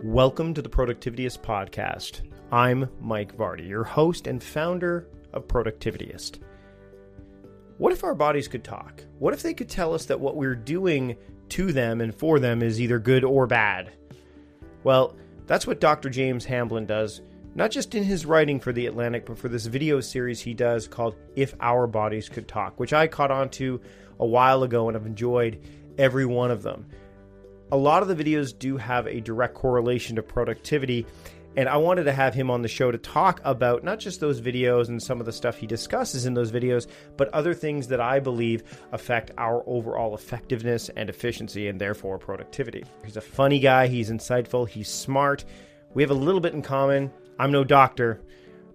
Welcome to the Productivityist Podcast. I'm Mike Vardy, your host and founder of Productivityist. What if our bodies could talk? What if they could tell us that what we're doing to them and for them is either good or bad? Well, that's what Dr. James Hamblin does, not just in his writing for The Atlantic, but for this video series he does called If Our Bodies Could Talk, which I caught on to a while ago and I've enjoyed every one of them. A lot of the videos do have a direct correlation to productivity, and I wanted to have him on the show to talk about not just those videos and some of the stuff he discusses in those videos, but other things that I believe affect our overall effectiveness and efficiency and therefore productivity. He's a funny guy, he's insightful, he's smart. We have a little bit in common. I'm no doctor,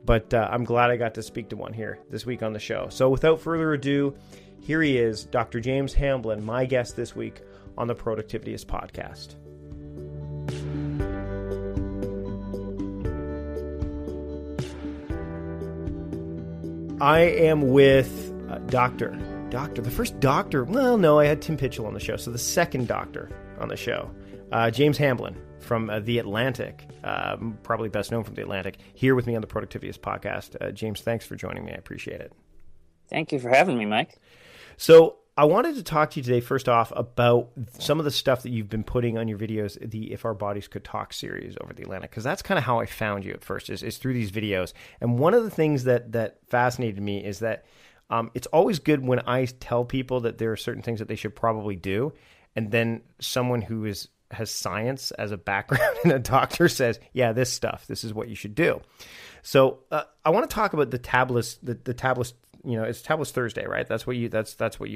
but I'm glad I got to speak to one here this week on the show. So without further ado, here he is, Dr. James Hamblin, my guest this week on the Productivityist Podcast. I am with the first doctor. Well, no, I had Tim Pitchell on the show, so the second doctor on the show, James Hamblin from The Atlantic, probably best known from The Atlantic, here with me on the Productivityist Podcast. James, thanks for joining me. I appreciate it. Thank you for having me, Mike. So I wanted to talk to you today, first off, about some of the stuff that you've been putting on your videos, the If Our Bodies Could Talk series over The Atlantic, because that's kind of how I found you at first, is through these videos. And one of the things that fascinated me is that it's always good when I tell people that there are certain things that they should probably do, and then someone who has science as a background and a doctor says, yeah, this is what you should do. So I want to talk about the tablets, the tablets. You know, it's Tablets Thursday, right? That's what you've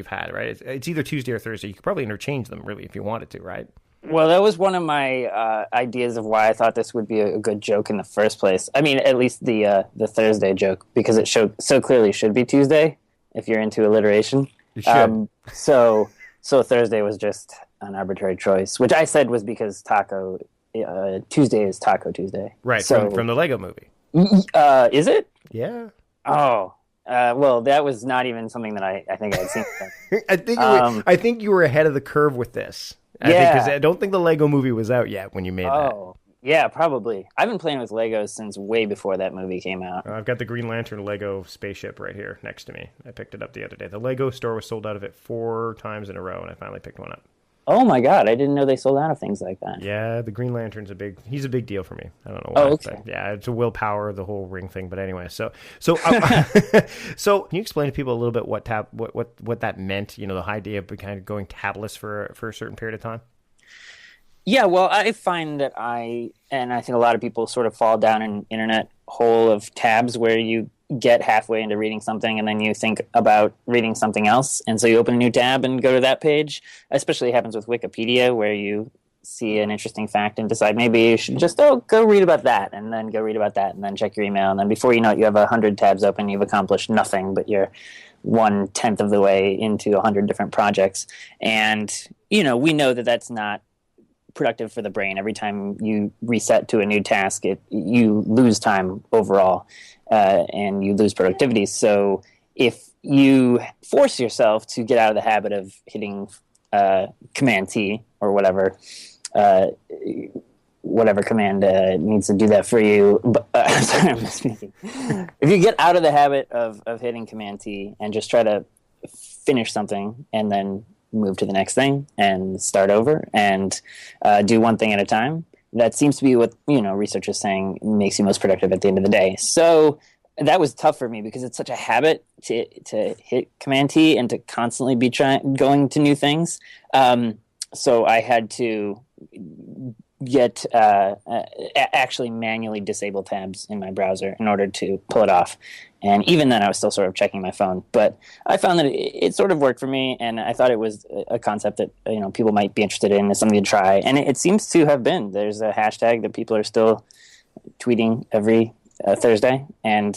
had, right? It's either Tuesday or Thursday. You could probably interchange them, really, if you wanted to, right? Well, that was one of my ideas of why I thought this would be a good joke in the first place. I mean, at least the Thursday joke, because it so clearly should be Tuesday if you're into alliteration. You should. So Thursday was just an arbitrary choice, which I said was because Tuesday is Taco Tuesday, right? So, from the Lego Movie. Is it? Yeah. Oh. Well, that was not even something that I think I'd seen. I think you were ahead of the curve with this. Because I don't think the Lego Movie was out yet when you made that. Oh, yeah, probably. I've been playing with Legos since way before that movie came out. I've got the Green Lantern Lego spaceship right here next to me. I picked it up the other day. The Lego store was sold out of it 4 times in a row, and I finally picked one up. Oh my God, I didn't know they sold out of things like that. Yeah, the Green Lantern's he's a big deal for me. I don't know why. Oh, okay. But yeah, it's a willpower, the whole ring thing. But anyway, so so can you explain to people a little bit what that meant? You know, the idea of kind of going tabless for a certain period of time. Yeah, well, I find that I think a lot of people sort of fall down an internet hole of tabs where you get halfway into reading something and then you think about reading something else, and so you open a new tab and go to that page. Especially happens with Wikipedia, where you see an interesting fact and decide maybe you should just go read about that, and then go read about that, and then check your email, and then before you know it, you have 100 tabs open. You've accomplished nothing, but you're 1/10 of the way into 100 different projects. And we know that that's not productive for the brain. Every time you reset to a new task, you lose time overall. And you lose productivity. So if you force yourself to get out of the habit of hitting Command T or whatever command needs to do that for you. Sorry, I'm speaking. If you get out of the habit of hitting Command T and just try to finish something and then move to the next thing and start over and do one thing at a time, that seems to be what research is saying makes you most productive at the end of the day. So that was tough for me because it's such a habit to hit Command T and to constantly be going to new things. So I had to get actually manually disable tabs in my browser in order to pull it off. And even then, I was still sort of checking my phone. But I found that it sort of worked for me, and I thought it was a concept that people might be interested in, as something to try. And it seems to have been. There's a hashtag that people are still tweeting every Thursday, and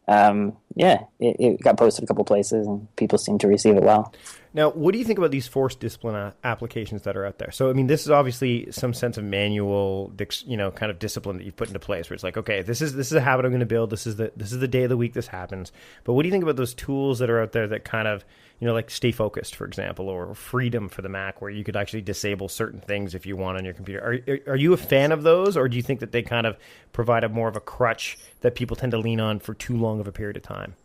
it got posted a couple places, and people seem to receive it well. Now, what do you think about these forced discipline applications that are out there? So, I mean, this is obviously some sense of manual, kind of discipline that you've put into place, where it's like, okay, this is a habit I'm going to build. This is the day of the week this happens. But what do you think about those tools that are out there that kind of, like Stay Focused, for example, or Freedom for the Mac, where you could actually disable certain things if you want on your computer? Are you a fan of those, or do you think that they kind of provide a more of a crutch that people tend to lean on for too long of a period of time?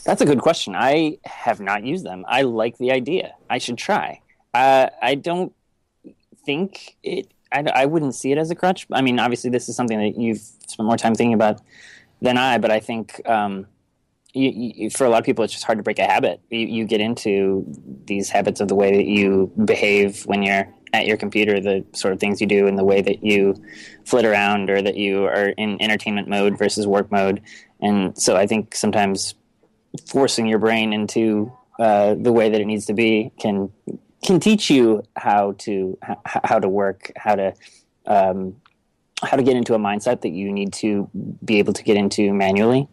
That's a good question. I have not used them. I like the idea. I should try. I don't think I wouldn't see it as a crutch. I mean, obviously, this is something that you've spent more time thinking about than I, but I think for a lot of people, it's just hard to break a habit. You get into these habits of the way that you behave when you're at your computer, the sort of things you do, and the way that you flit around, or that you are in entertainment mode versus work mode. And so I think sometimes forcing your brain into the way that it needs to be can teach you how to work, how to get into a mindset that you need to be able to get into manually.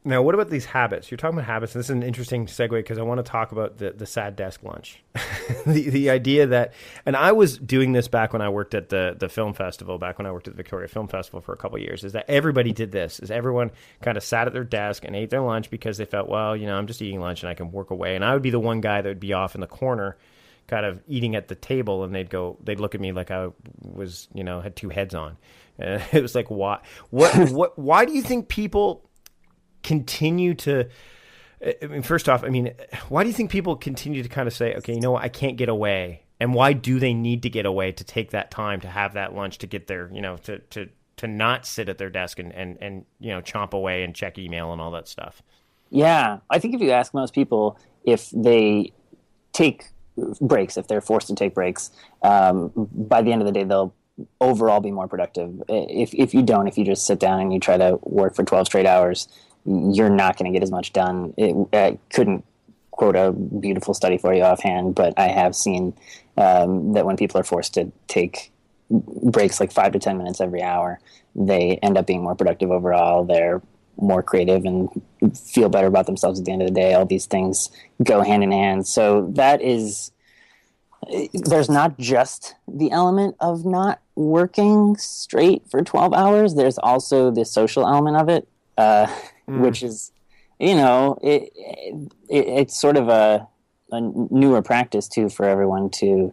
Now, what about these habits? You're talking about habits, and this is an interesting segue because I want to talk about the sad desk lunch. the idea that, and I was doing this back when I worked at the film festival, back when I worked at the Victoria Film Festival for a couple of years, is that everybody did this, is everyone kind of sat at their desk and ate their lunch because they felt, well, I'm just eating lunch and I can work away. And I would be the one guy that would be off in the corner kind of eating at the table, and they'd look at me like I was, had two heads on. It was like, why do you think people continue to, I mean, first off, why do you think people continue to kind of say, okay, I can't get away? And why do they need to get away to take that time to have that lunch, to get there, to not sit at their desk and chomp away and check email and all that stuff? Yeah. I think if you ask most people if they take breaks, if they're forced to take breaks, by the end of the day, they'll overall be more productive. If you just sit down and you try to work for 12 straight hours, you're not going to get as much done. I couldn't quote a beautiful study for you offhand, but I have seen that when people are forced to take breaks like 5 to 10 minutes every hour, they end up being more productive overall. They're more creative and feel better about themselves at the end of the day. All these things go hand in hand. So there's not just the element of not working straight for 12 hours. There's also the social element of it. Which is, it's sort of a newer practice too for everyone to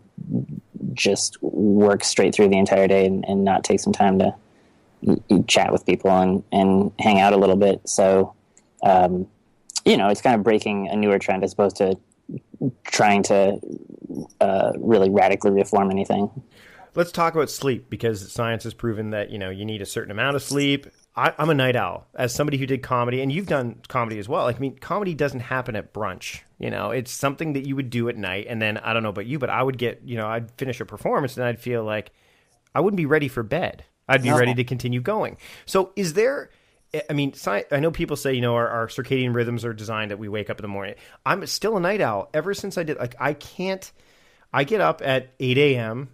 just work straight through the entire day and not take some time to chat with people and hang out a little bit. So, it's kind of breaking a newer trend as opposed to trying to really radically reform anything. Let's talk about sleep, because science has proven that, you need a certain amount of sleep. I'm a night owl. As somebody who did comedy, and you've done comedy as well, comedy doesn't happen at brunch. It's something that you would do at night. And then, I don't know about you, but I would get, I'd finish a performance and I'd feel like I wouldn't be ready for bed. I'd be ready to continue going. So is there, I know people say, our circadian rhythms are designed that we wake up in the morning. I'm still a night owl. Ever since I did, I get up at 8 a.m.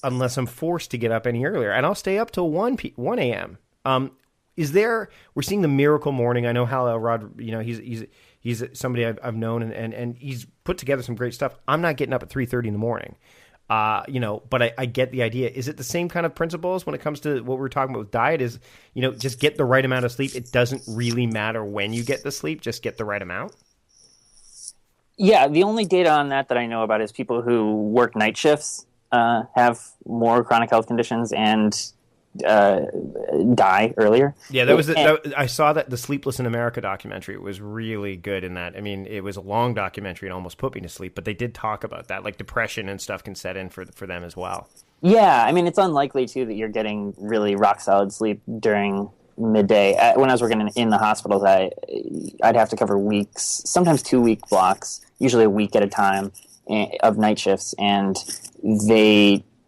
unless I'm forced to get up any earlier, and I'll stay up till 1 a.m. We're seeing the miracle morning. I know Hal Elrod, he's somebody I've known, and he's put together some great stuff. I'm not getting up at 3:30 in the morning, but I get the idea. Is it the same kind of principles when it comes to what we're talking about with diet? Is, just get the right amount of sleep. It doesn't really matter when you get the sleep, just get the right amount. Yeah. The only data on that I know about is people who work night shifts have more chronic health conditions and die earlier. Yeah, I saw that the Sleepless in America documentary was really good in that. It was a long documentary and almost put me to sleep, but they did talk about that, like depression and stuff can set in for them as well. Yeah, it's unlikely too that you're getting really rock solid sleep during midday. When I was working in the hospitals, I'd have to cover weeks, sometimes 2-week blocks, usually a week at a time of night shifts, and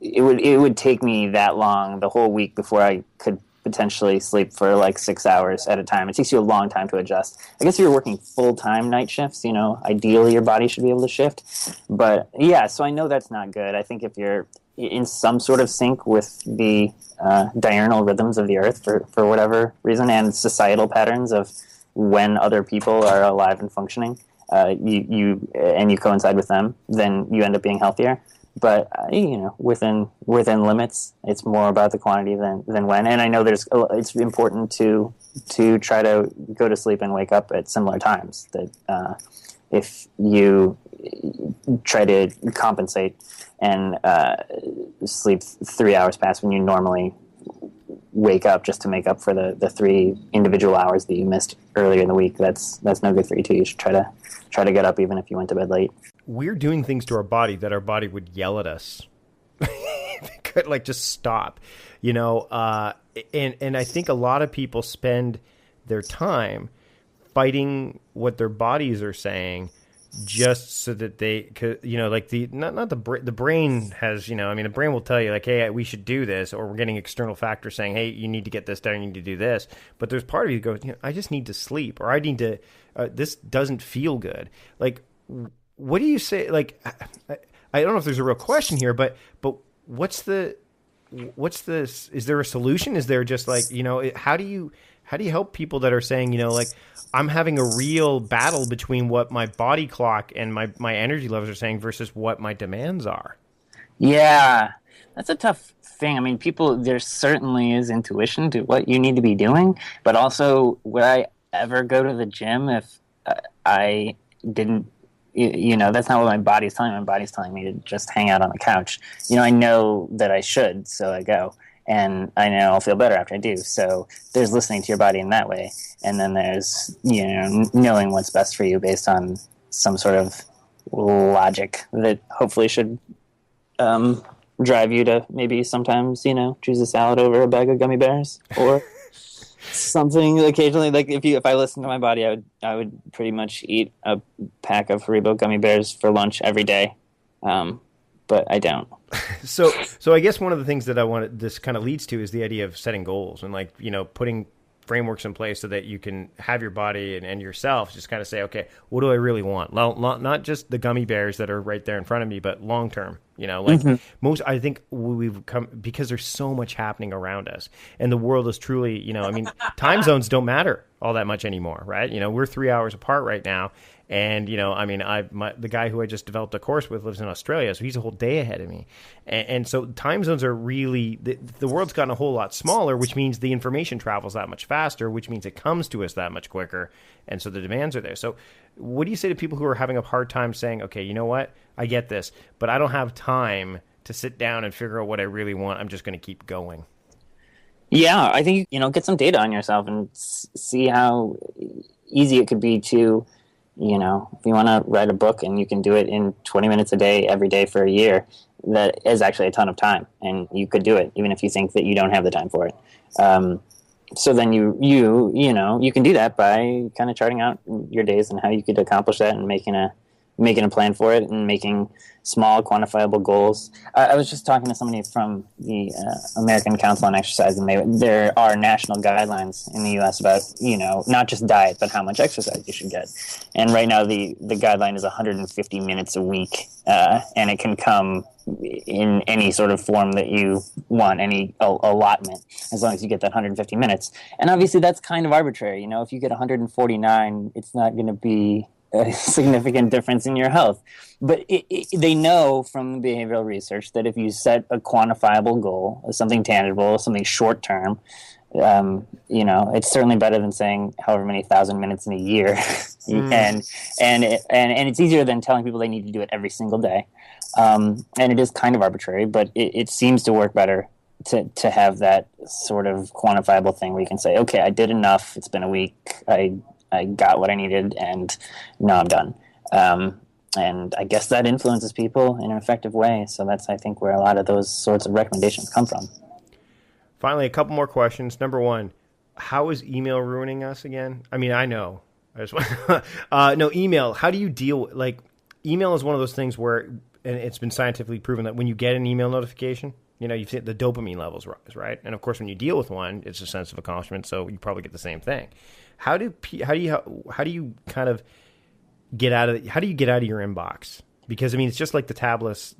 it would take me that long, the whole week, before I could potentially sleep for like 6 hours at a time. It takes you a long time to adjust. I guess if you're working full-time night shifts, ideally your body should be able to shift. But yeah, so I know that's not good. I think if you're in some sort of sync with the diurnal rhythms of the earth for whatever reason, and societal patterns of when other people are alive and functioning, you coincide with them, then you end up being healthier. But within limits, it's more about the quantity than when. And I know it's important to try to go to sleep and wake up at similar times. That if you try to compensate and sleep 3 hours past when you normally wake up, just to make up for the 3 individual hours that you missed earlier in the week, that's no good for you too. You should try to get up even if you went to bed late. We're doing things to our body that our body would yell at us. It could like just stop, and I think a lot of people spend their time fighting what their bodies are saying just so that they could, like the brain has, the brain will tell you like, hey, we should do this, or we're getting external factors saying, hey, you need to get this done, you need to do this. But there's part of you that goes, I just need to sleep, or I need to, this doesn't feel good. Like, what do you say? Like, I don't know if there's a real question here, but what's the, is there a solution? Is there just like, how do you help people that are saying, like, I'm having a real battle between what my body clock and my energy levels are saying versus what my demands are? Yeah, that's a tough thing. I mean, there certainly is intuition to what you need to be doing, but also would I ever go to the gym if I didn't, that's not what my body's telling me. My body's telling me to just hang out on the couch. I know that I should, so I go. And I know I'll feel better after I do. So there's listening to your body in that way. And then there's, knowing what's best for you based on some sort of logic that hopefully should drive you to maybe sometimes, choose a salad over a bag of gummy bears or something occasionally. Like if I listened to my body, I would pretty much eat a pack of Haribo gummy bears for lunch every day. But I don't. So I guess one of the things that this kind of leads to is the idea of setting goals and like, putting frameworks in place so that you can have your body and yourself just kind of say, okay, what do I really want? Not just the gummy bears that are right there in front of me, but long term, I think we've come because there's so much happening around us and the world is truly, time zones don't matter all that much anymore, right? We're 3 hours apart right now. And, the guy who I just developed a course with lives in Australia, so he's a whole day ahead of me. And so time zones are really, the world's gotten a whole lot smaller, which means the information travels that much faster, which means it comes to us that much quicker. And so the demands are there. So what do you say to people who are having a hard time saying, okay, you know what, I get this, but I don't have time to sit down and figure out what I really want. I'm just going to keep going. Yeah, I think, get some data on yourself and see how easy it could be to, if you want to write a book and you can do it in 20 minutes a day, every day for a year, that is actually a ton of time. And you could do it, even if you think that you don't have the time for it. So then you can do that by kind of charting out your days and how you could accomplish that and making a plan for it and making small quantifiable goals. I was just talking to somebody from the American Council on Exercise, and there are national guidelines in the U.S. about, not just diet, but how much exercise you should get. And right now the guideline is 150 minutes a week, and it can come in any sort of form that you want, any allotment, as long as you get that 150 minutes. And obviously that's kind of arbitrary. If you get 149, it's not going to be a significant difference in your health. But they know from behavioral research that if you set a quantifiable goal, something tangible, something short term, it's certainly better than saying however many thousand minutes in a year. And it's easier than telling people they need to do it every single day. And it is kind of arbitrary, but it seems to work better to have that sort of quantifiable thing where you can say, okay, I did enough. It's been a week. I got what I needed, and now I'm done. And I guess that influences people in an effective way. So that's, I think, where a lot of those sorts of recommendations come from. Finally, a couple more questions. Number one, how is email ruining us again? I mean, I know. No, email. How do you deal? Like, email is one of those things where, and it's been scientifically proven that when you get an email notification, you've seen the dopamine levels rise, right? And of course, when you deal with one, it's a sense of accomplishment. So you probably get the same thing. How do you kind of get out of your inbox? Because it's just like the tablets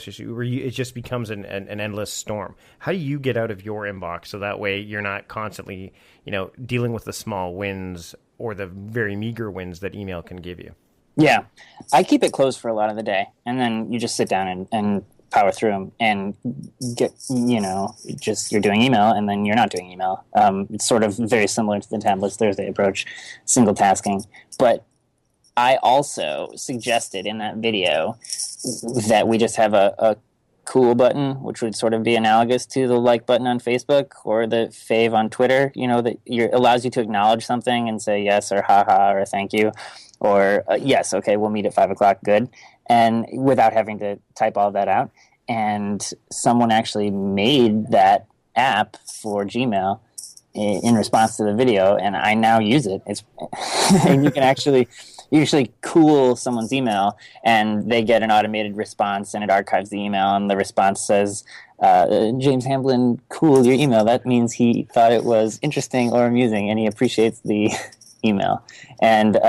issue where it just becomes an endless storm. How do you get out of your inbox so that way you're not constantly dealing with the small wins or the very meager wins that email can give you? Yeah, I keep it closed for a lot of the day, and then you just sit down and power through them and get, just you're doing email and then you're not doing email. It's sort of very similar to the Tablets Thursday approach, single tasking. But I also suggested in that video that we just have a cool button, which would sort of be analogous to the like button on Facebook or the fave on Twitter, that allows you to acknowledge something and say yes or haha or thank you or yes, okay, we'll meet at 5:00, good, and without having to type all that out. And someone actually made that app for Gmail in response to the video, and I now use it. It's and you actually cool someone's email, and they get an automated response, and it archives the email, and the response says, James Hamblin cooled your email. That means he thought it was interesting or amusing, and he appreciates the email. And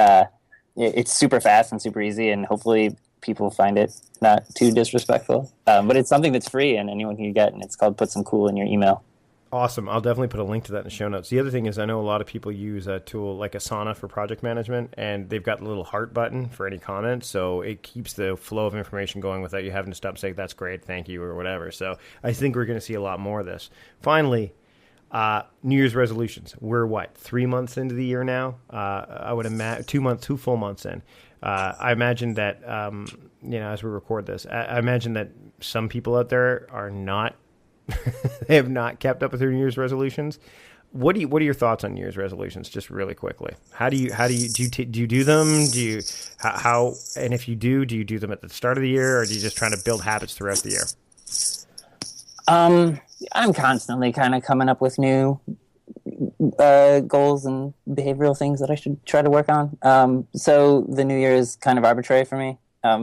it's super fast and super easy, and hopefully people find it not too disrespectful. But it's something that's free, and anyone can get, and it's called Put Some Cool in Your Email. Awesome. I'll definitely put a link to that in the show notes. The other thing is I know a lot of people use a tool like Asana for project management, and they've got the little heart button for any comments, so it keeps the flow of information going without you having to stop saying, that's great, thank you, or whatever. So I think we're going to see a lot more of this. Finally, New Year's resolutions. We're, 3 months into the year now? I would imagine 2 full months in. I imagine that, as we record this, I imagine that some people out there are not they have not kept up with their New Year's resolutions. What are your thoughts on New Year's resolutions? Just really quickly, do you do them? How and if you do you do them at the start of the year, or do you just try to build habits throughout the year? I'm constantly kind of coming up with new goals and behavioral things that I should try to work on. So the New Year is kind of arbitrary for me.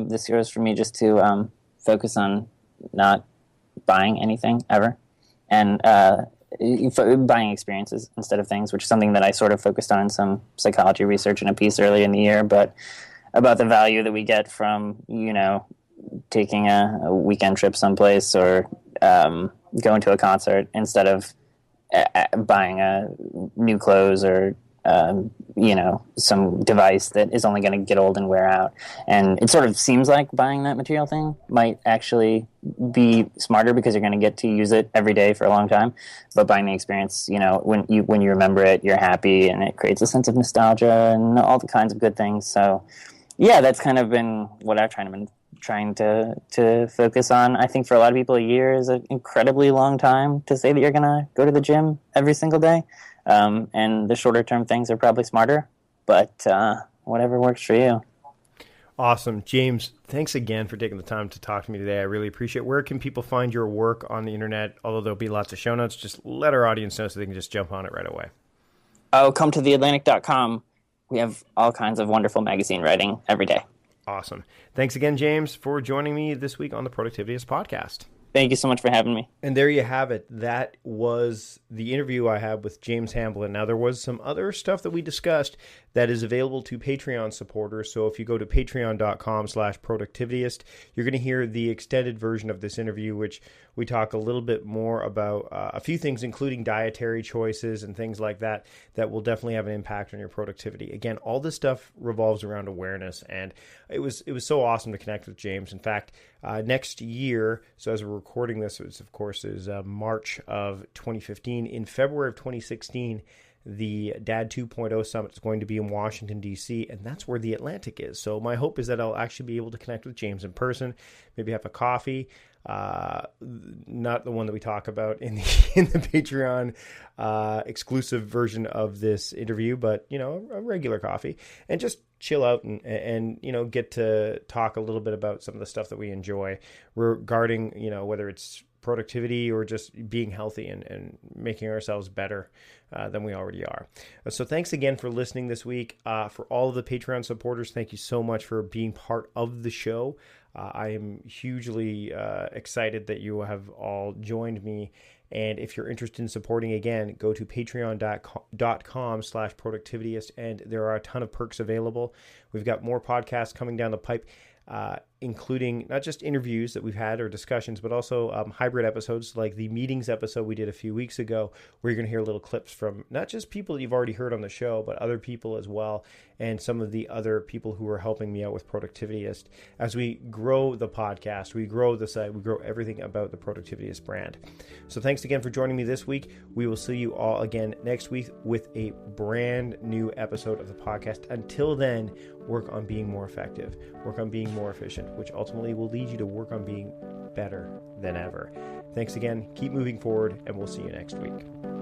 This year is for me just to focus on not buying anything ever, and buying experiences instead of things, which is something that I sort of focused on in some psychology research in a piece early in the year, but about the value that we get from, taking a weekend trip someplace or going to a concert instead of buying new clothes or some device that is only going to get old and wear out. And it sort of seems like buying that material thing might actually be smarter because you're going to get to use it every day for a long time. But buying the experience, when you remember it, you're happy, and it creates a sense of nostalgia and all the kinds of good things. So yeah, that's kind of been what I've been trying to focus on. I think for a lot of people, a year is an incredibly long time to say that you're going to go to the gym every single day. And the shorter term things are probably smarter, but whatever works for you. Awesome. James, thanks again for taking the time to talk to me today. I really appreciate it. Where can people find your work on the internet? Although there'll be lots of show notes, just let our audience know so they can just jump on it right away. Oh, come to theatlantic.com. We have all kinds of wonderful magazine writing every day. Awesome. Thanks again, James, for joining me this week on the Productivityist podcast. Thank you so much for having me. And there you have it. That was the interview I had with James Hamblin. Now, there was some other stuff that we discussed that is available to Patreon supporters. So if you go to patreon.com/productivityist, you're going to hear the extended version of this interview, which we talk a little bit more about a few things, including dietary choices and things like that, that will definitely have an impact on your productivity. Again, all this stuff revolves around awareness, and it was so awesome to connect with James. In fact, next year, so as we're recording this, is March of 2015. In February of 2016, the Dad 2.0 Summit is going to be in Washington, D.C., and that's where the Atlantic is. So my hope is that I'll actually be able to connect with James in person, maybe have a coffee, not the one that we talk about in the Patreon exclusive version of this interview, but, a regular coffee, and just chill out and get to talk a little bit about some of the stuff that we enjoy regarding, whether it's productivity or just being healthy and making ourselves better than we already are. So thanks again for listening this week. For all of the Patreon supporters, thank you so much for being part of the show. I am hugely excited that you have all joined me. And if you're interested in supporting, again, go to patreon.com/productivityist, and there are a ton of perks available. We've got more podcasts coming down the pipe. including not just interviews that we've had or discussions, but also hybrid episodes like the meetings episode we did a few weeks ago, where you're going to hear little clips from not just people that you've already heard on the show, but other people as well, and some of the other people who are helping me out with Productivityist. As we grow the podcast, we grow the site, we grow everything about the Productivityist brand. So thanks again for joining me this week. We will see you all again next week with a brand new episode of the podcast. Until then, work on being more effective, work on being more efficient, which ultimately will lead you to work on being better than ever. Thanks again. Keep moving forward, and we'll see you next week.